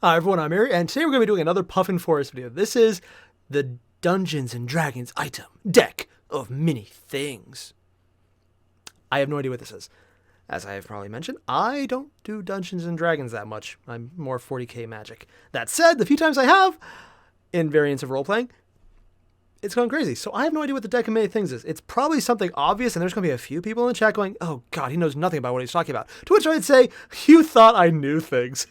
Hi everyone, I'm Airier, and today we're going to be doing another Puffin Forest video. This is the Dungeons & Dragons item deck of many things. I have no idea what this is. As I have probably mentioned, I don't do Dungeons & Dragons that much. I'm more 40k magic. That said, the few times I have, in variants of role-playing, it's gone crazy. So I have no idea what the deck of many things is. It's probably something obvious, and there's going to be a few people in the chat going, oh god, he knows nothing about what he's talking about. To which I'd say, you thought I knew things.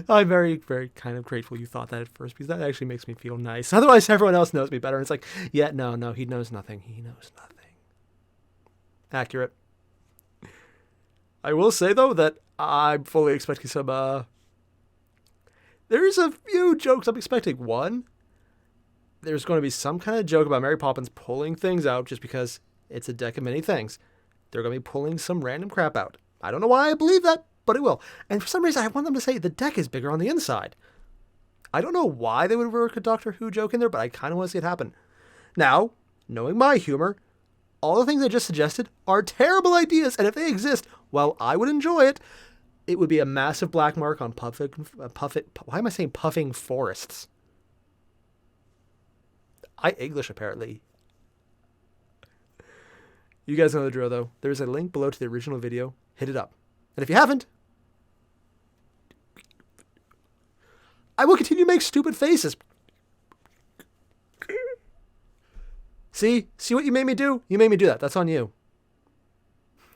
I'm very, very kind of grateful you thought that at first, because that actually makes me feel nice. Otherwise, everyone else knows me better. And it's like, yeah, no, he knows nothing. He knows nothing. Accurate. I will say, though, that I'm fully expecting some, there's a few jokes I'm expecting. One, there's going to be some kind of joke about Mary Poppins pulling things out just because it's a deck of many things. They're going to be pulling some random crap out. I don't know why I believe that, but it will. And for some reason, I want them to say the deck is bigger on the inside. I don't know why they would work a Doctor Who joke in there, but I kind of want to see it happen. Now, knowing my humor, all the things I just suggested are terrible ideas, and if they exist, while I would enjoy it, it would be a massive black mark on why am I saying puffing forests? English, apparently. You guys know the drill, though. There's a link below to the original video. Hit it up. And if you haven't, I will continue to make stupid faces. See what you made me do? You made me do that. That's on you.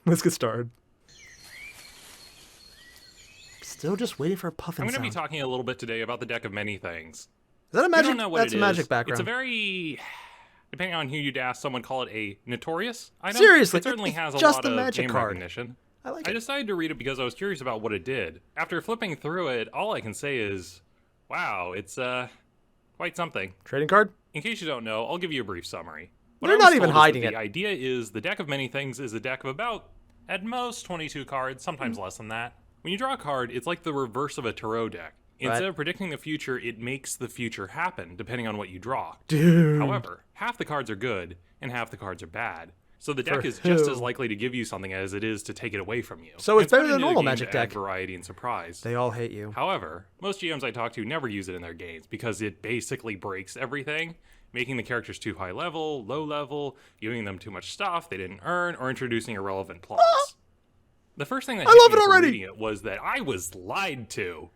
Let's get started. Still just waiting for a puffin I'm going to sound. be talking a little bit today about the deck of many things. Is that a magic? You don't know what That's it a magic is. background. It's a very, depending on who you'd ask, someone call it a notorious item. Seriously, it certainly it's has a just lot a of magic name card. recognition. I like I it. decided to read it because I was curious about what it did. After flipping through it, all I can say is, wow, it's quite something. Trading card? In case you don't know, I'll give you a brief summary. What They're I was not even told is hiding that it. The idea is the deck of many things is a deck of about, at most, 22 cards, sometimes less than that. When you draw a card, it's like the reverse of a tarot deck. Instead of predicting the future, it makes the future happen, depending on what you draw. Dude. However, half the cards are good, and half the cards are bad. So the deck is just who? as likely to give you something as it is to take it away from you. So it's better put than a into the normal game Magic to add deck. variety and surprise. They all hate you. However, most GMs I talk to never use it in their games because it basically breaks everything, making the characters too high level, low level, giving them too much stuff they didn't earn, or introducing irrelevant plots. The first thing that I hit love me it from already! reading it was that I was lied to.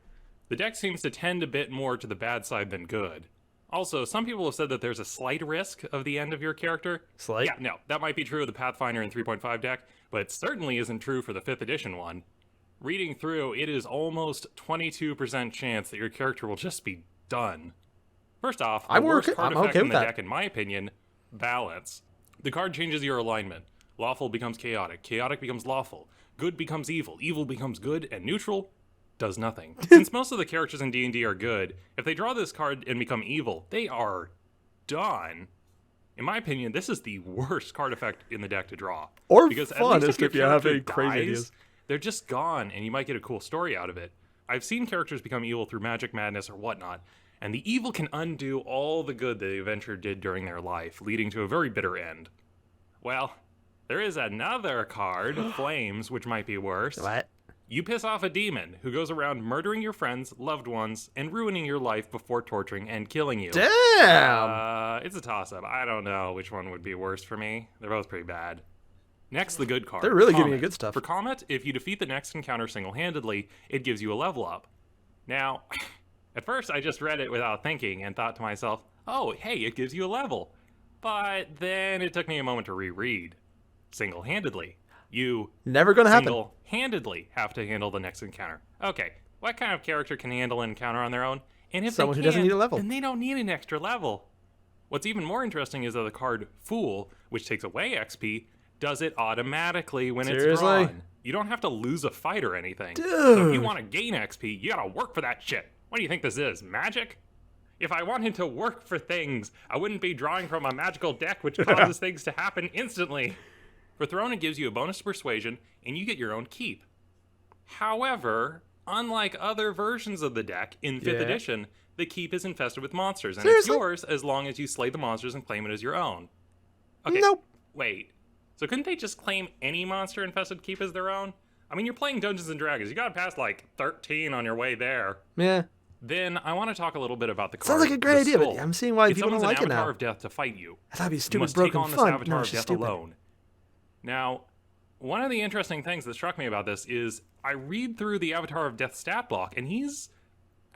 The deck seems to tend a bit more to the bad side than good. Also, some people have said that there's a slight risk of the end of your character. Slight? Yeah, no, that might be true of the Pathfinder and 3.5 deck, but it certainly isn't true for the 5th edition one. Reading through, it is almost 22% chance that your character will just be done. First off, the worst card effect in the deck, in my opinion, balance. The card changes your alignment. Lawful becomes chaotic, chaotic becomes lawful, good becomes evil, evil becomes good, and neutral does nothing. Since most of the characters in D&D are good, if they draw this card and become evil, they are done. In my opinion, this is the worst card effect in the deck to draw. Or because funnest if you have any crazy dies, ideas. They're just gone, and you might get a cool story out of it. I've seen characters become evil through magic madness or whatnot, and the evil can undo all the good the adventurer did during their life, leading to a very bitter end. Well, there is another card, Flames, which might be worse. What? You piss off a demon who goes around murdering your friends, loved ones, and ruining your life before torturing and killing you. Damn! It's a toss-up. I don't know which one would be worse for me. They're both pretty bad. Next, the good card. They're really giving you Comet. good stuff. For Comet, if you defeat the next encounter single-handedly, it gives you a level up. Now, at first I just read it without thinking and thought to myself, oh, hey, it gives you a level. But then it took me a moment to reread. Single-handedly. You Never gonna happen. single-handedly have to handle the next encounter. Okay, what kind of character can handle an encounter on their own? And if Someone they who doesn't can, need a level. then they don't need an extra level. What's even more interesting is that the card Fool, which takes away XP, does it automatically when it's Seriously? drawn. You don't have to lose a fight or anything. Dude. So if you want to gain XP, you gotta work for that shit. What do you think this is, magic? If I wanted to work for things, I wouldn't be drawing from a magical deck which causes things to happen instantly. For Throne, it gives you a bonus to Persuasion, and you get your own keep. However, unlike other versions of the deck, in 5th edition, the keep is infested with monsters, and it's yours as long as you slay the monsters and claim it as your own. Okay, Nope. wait. So couldn't they just claim any monster-infested keep as their own? I mean, you're playing Dungeons & Dragons. You gotta pass, like, 13 on your way there. Yeah. Then I want to talk a little bit about the card. Sounds like a great the idea, but Skull. I'm seeing why It people don't summons like an it Avatar now. of Death to fight you. I thought it'd be You stupid, must take broken on this fun. Avatar No, of it's just Death stupid. alone. Now, one of the interesting things that struck me about this is I read through the Avatar of Death stat block, and he's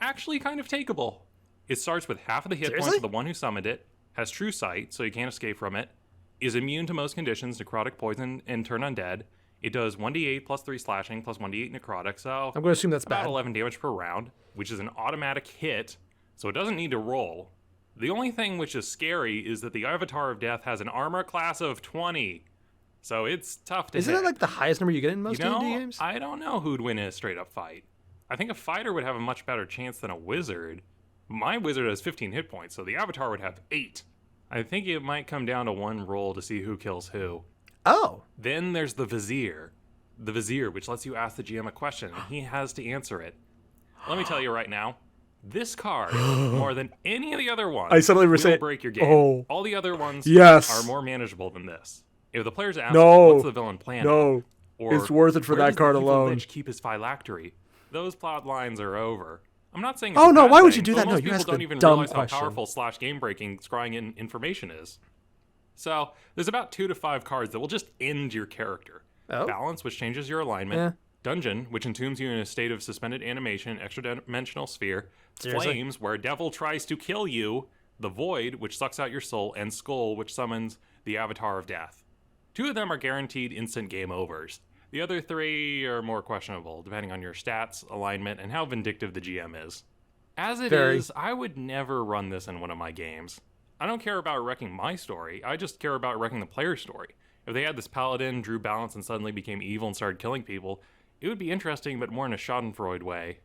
actually kind of takeable. It starts with half of the hit points Seriously? of the one who summoned it, has true sight, so you can't escape from it, is immune to most conditions, necrotic, poison, and turn undead. It does 1d8 plus 3 slashing plus 1d8 necrotic, so I'm going to assume that's about bad. 11 damage per round, which is an automatic hit, so it doesn't need to roll. The only thing which is scary is that the Avatar of Death has an armor class of 20, so it's tough to Isn't hit. that like the highest number you get in most D&D games? I don't know who'd win in a straight-up fight. I think a fighter would have a much better chance than a wizard. My wizard has 15 hit points, so the Avatar would have 8. I think it might come down to one roll to see who kills who. Oh. Then there's the Vizier. The Vizier, which lets you ask the GM a question, and he has to answer it. Let me tell you right now, this card, more than any of the other ones, I suddenly will say, break your game. oh. All the other ones Yes. are more manageable than this. If the players ask, No. what's the villain plan? No. Or, It's worth it for where that does card the evil alone. Lich keep his phylactery? Those plot lines are over. I'm not saying it's Oh, a no, bad why would thing, you do but that? No, most you people asked don't a even dumb realize question. how powerful /game-breaking scrying in information is. So, there's about 2 to 5 cards that will just end your character. Oh. Balance, which changes your alignment. Yeah. Dungeon, which entombs you in a state of suspended animation, extra-dimensional sphere. Seriously? Flames, where a devil tries to kill you. The Void, which sucks out your soul. And Skull, which summons the Avatar of Death. 2 of them are guaranteed instant game overs. The other 3 are more questionable, depending on your stats, alignment, and how vindictive the GM is. As it is, I would never run this in one of my games. I don't care about wrecking my story, I just care about wrecking the player's story. If they had this paladin, drew balance, and suddenly became evil and started killing people, it would be interesting, but more in a Schadenfreude way.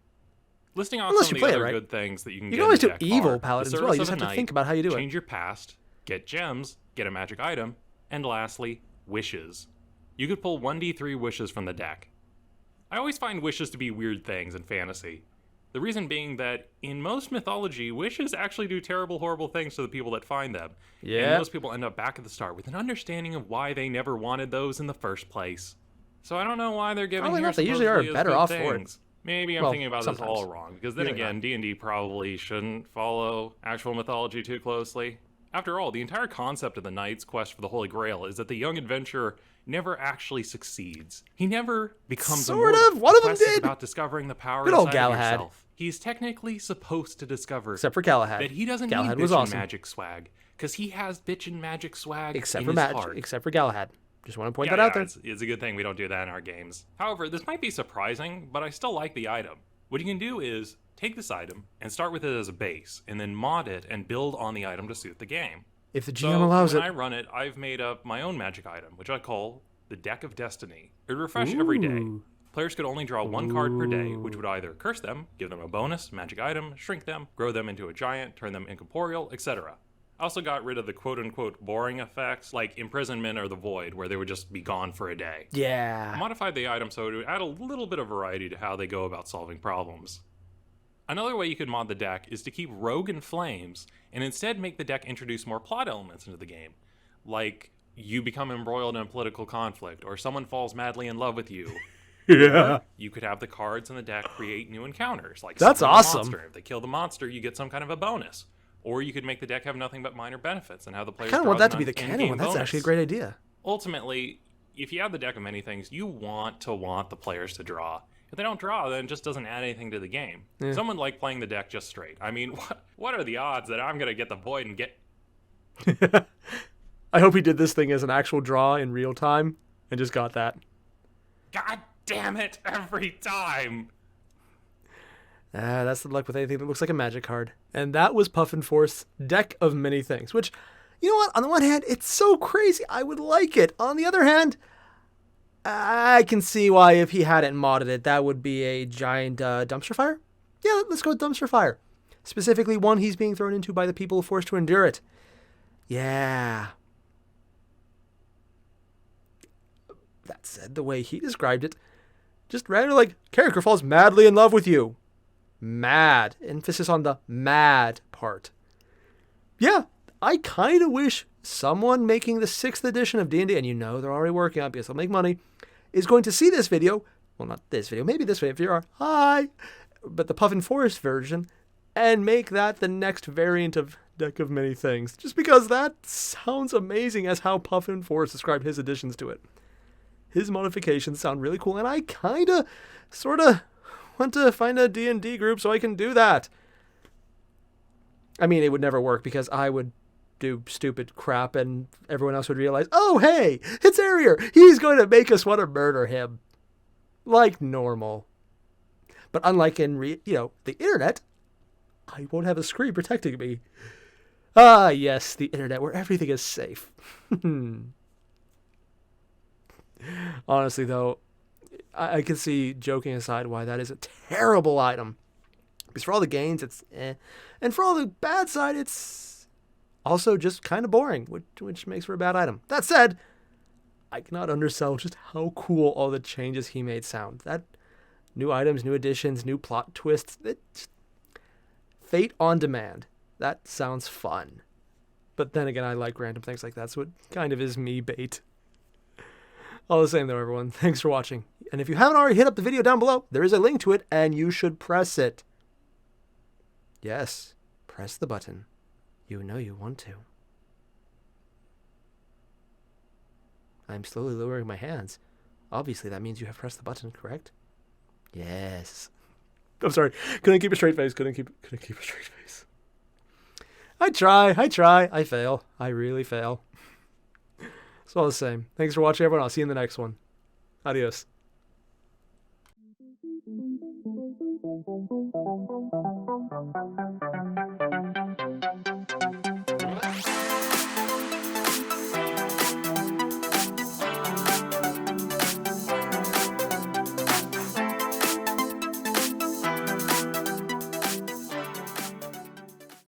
Listing off Unless some you of the play it other right. good things that you can You get can always in do the deck evil are paladins the as well. You Service just of have a to think about how you do it. Change your past, get gems, get a magic item, and lastly, wishes. You could pull 1d3 wishes from the deck. I always find wishes to be weird things in fantasy. The reason being that in most mythology, wishes actually do terrible, horrible things to the people that find them. Yeah. And most people end up back at the start with an understanding of why they never wanted those in the first place. So I don't know why they're giving Probably here not. They usually are supposedly as better good off for it. things. Maybe I'm Well, thinking about this all sometimes. wrong, because then Usually again, D&D probably shouldn't follow actual mythology too closely. After all, the entire concept of the Knight's quest for the Holy Grail is that the young adventurer never actually succeeds. He never becomes Sort immortal. of. One of The them quest is did. about discovering the power Good old inside of Galahad. yourself. He's technically supposed to discover Except for Galahad. that he doesn't Galahad need was bitchin' awesome. magic swag, because he has bitchin' magic swag Except in for his Magic. heart. Except for Galahad. Just want to point Yeah, that out there. It's a good thing we don't do that in our games. However, this might be surprising, but I still like the item. What you can do is take this item and start with it as a base, and then mod it and build on the item to suit the game. If the GM So allows when it. I run it, I've made up my own magic item, which I call the Deck of Destiny. It would refresh every day. Ooh. Players could only draw 1 card per day, which would either curse them, give them a bonus, magic item, shrink them, grow them into a giant, turn them incorporeal, etc. I also got rid of the quote-unquote boring effects, like imprisonment or the void, where they would just be gone for a day. I Yeah. modified the item so it would add a little bit of variety to how they go about solving problems. Another way you could mod the deck is to keep Rogue and Flames, and instead make the deck introduce more plot elements into the game. Like, you become embroiled in a political conflict, or someone falls madly in love with you. Yeah. You could have the cards in the deck create new encounters, like That's summon a awesome. monster. If they kill the monster, you get some kind of a bonus. Or you could make the deck have nothing but minor benefits and have the I players kind of draw want that them to be an the canon in-game one. That's bonus. actually a great idea. Ultimately, if you have the deck of many things, you want the players to draw. If they don't draw, then it just doesn't add anything to the game. Yeah. Someone like playing the deck just straight. I mean, what are the odds that I'm going to get the void and get... I hope he did this thing as an actual draw in real time and just got that. God damn it, every time! That's the luck with anything that looks like a magic card. And that was Puffin Force's Deck of Many Things, which, you know what? On the one hand, it's so crazy. I would like it. On the other hand, I can see why if he hadn't modded it, that would be a giant dumpster fire. Yeah, let's go with dumpster fire. Specifically, one he's being thrown into by the people forced to endure it. Yeah. That said, the way he described it, just randomly like, character falls madly in love with you. Mad. Emphasis on the mad part. Yeah, I kind of wish someone making the 6th edition of D&D, and you know they're already working on it because they'll make money, is going to see this video. Well, not this video, maybe this video if you are. Hi! But the Puffin Forest version and make that the next variant of Deck of Many Things, just because that sounds amazing as how Puffin Forest described his additions to it. His modifications sound really cool, and I kinda, sorta want to find a D&D group so I can do that. I mean, it would never work because I would do stupid crap and everyone else would realize, oh, hey, it's Airier. He's going to make us want to murder him. Like normal. But unlike in, the internet, I won't have a screen protecting me. Ah, yes, the internet where everything is safe. Honestly, though, I can see, joking aside, why that is a terrible item. Because for all the gains, it's eh. And for all the bad side, it's also just kind of boring, which makes for a bad item. That said, I cannot undersell just how cool all the changes he made sound. That new items, new additions, new plot twists. Fate on demand. That sounds fun. But then again, I like random things like that, so it kind of is me bait. All the same though, everyone, thanks for watching. And if you haven't already, hit up the video down below. There is a link to it, and you should press it. Yes, press the button. You know you want to. I'm slowly lowering my hands. Obviously, that means you have pressed the button, correct? Yes. I'm sorry. Couldn't keep a straight face. Couldn't keep a straight face. I try. I fail. I really fail. It's all the same. Thanks for watching, everyone. I'll see you in the next one. Adios.